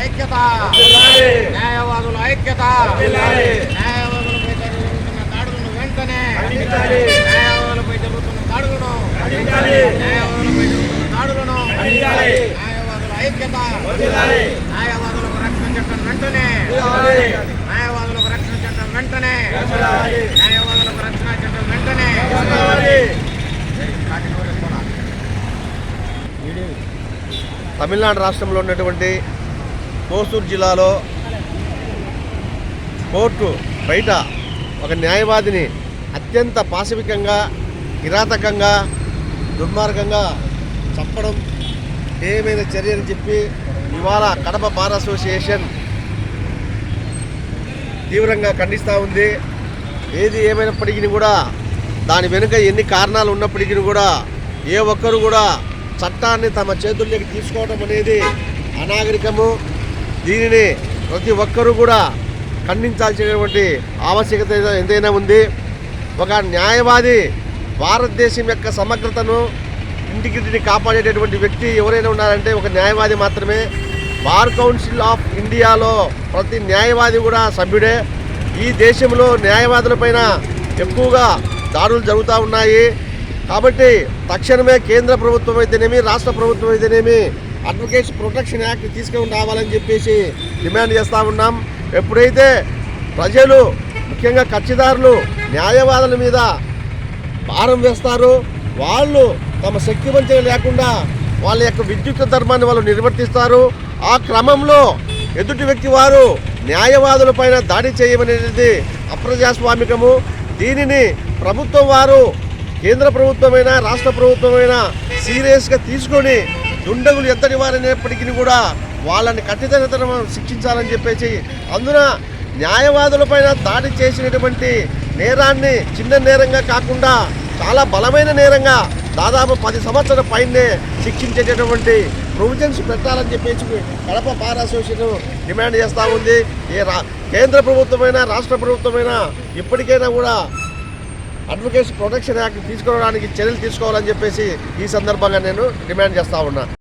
ఐక్యత, న్యాయవాదుల ఐక్యత, న్యాయవాదులపై జరుగుతున్న దాడులను వెంటనే, న్యాయవాదులపై జరుగుతున్న దాడులను, న్యాయవాదుల ఐక్యత, న్యాయవాదులకు రక్షణ చట్టం వెంటనే, న్యాయవాదులకు రక్షణ చట్టం వెంటనే, న్యాయవాదులకు రక్షణ చట్టం వెంటనే. తమిళనాడు రాష్ట్రంలో ఉన్నటువంటి కోసూరు జిల్లాలో కోర్టు బయట ఒక న్యాయవాదిని అత్యంత పాశవికంగా, కిరాతకంగా, దుర్మార్గంగా చంపడం ఏమైనా చర్యని చెప్పి ఇవాళ కడప బార్ అసోసియేషన్ తీవ్రంగా ఖండిస్తూ ఉంది. ఏది ఏమైనప్పటికీ కూడా దాని వెనుక ఎన్ని కారణాలు ఉన్నప్పటికీ కూడా ఏ ఒక్కరు కూడా చట్టాన్ని తమ చేతుల్లోకి తీసుకోవడం అనేది అనాగరికము. దీనిని ప్రతి ఒక్కరూ కూడా ఖండించాల్సినటువంటి ఆవశ్యకత ఎంతైనా ఉంది. ఒక న్యాయవాది భారతదేశం యొక్క సమగ్రతను, ఇంటిగ్రిటీని కాపాడేటటువంటి వ్యక్తి ఎవరైనా ఉన్నారంటే ఒక న్యాయవాది మాత్రమే. బార్ కౌన్సిల్ ఆఫ్ ఇండియాలో ప్రతి న్యాయవాది కూడా సభ్యుడే. ఈ దేశంలో న్యాయవాదులపైన ఎక్కువగా దాడులు జరుగుతూ ఉన్నాయి. కాబట్టి తక్షణమే కేంద్ర ప్రభుత్వం అయితేనేమి, రాష్ట్ర ప్రభుత్వం అయితేనేమి అడ్వకేట్స్ ప్రొటెక్షన్ యాక్ట్ తీసుకొని రావాలని చెప్పేసి డిమాండ్ చేస్తూ ఉన్నాం. ఎప్పుడైతే ప్రజలు, ముఖ్యంగా కక్షిదారులు న్యాయవాదుల మీద భారం వేస్తారో, వాళ్ళు తమ శక్తి వంచన లేకుండా వాళ్ళ యొక్క విద్యుత్ ధర్మాన్ని వాళ్ళు నిర్వర్తిస్తారు. ఆ క్రమంలో ఎదుటి వ్యక్తి వారు న్యాయవాదుల పైన దాడి చేయమనేది అప్రజాస్వామికము. దీనిని ప్రభుత్వం వారు, కేంద్ర ప్రభుత్వమైనా రాష్ట్ర ప్రభుత్వమైనా సీరియస్గా తీసుకొని దుండగులు ఎంతటి వారైనప్పటికీ కూడా వాళ్ళని కఠినతరం శిక్షించాలని చెప్పేసి, అందున న్యాయవాదులపైన దాడి చేసినటువంటి నేరాన్ని చిన్న నేరంగా కాకుండా చాలా బలమైన నేరంగా దాదాపు 10 సంవత్సరాల పైనే శిక్షించేటటువంటి ప్రొవిజన్స్ పెట్టాలని చెప్పేసి కడప బార్ అసోసియేషన్ డిమాండ్ చేస్తూ ఉంది. కేంద్ర ప్రభుత్వమైనా రాష్ట్ర ప్రభుత్వమైనా ఇప్పటికైనా కూడా అడ్వకేట్స్ ప్రొటెక్షన్ యాక్ట్ తీసుకోవడానికి చర్యలు తీసుకోవాలని చెప్పేసి ఈ సందర్భంగా నేను డిమాండ్ చేస్తూ ఉన్నా.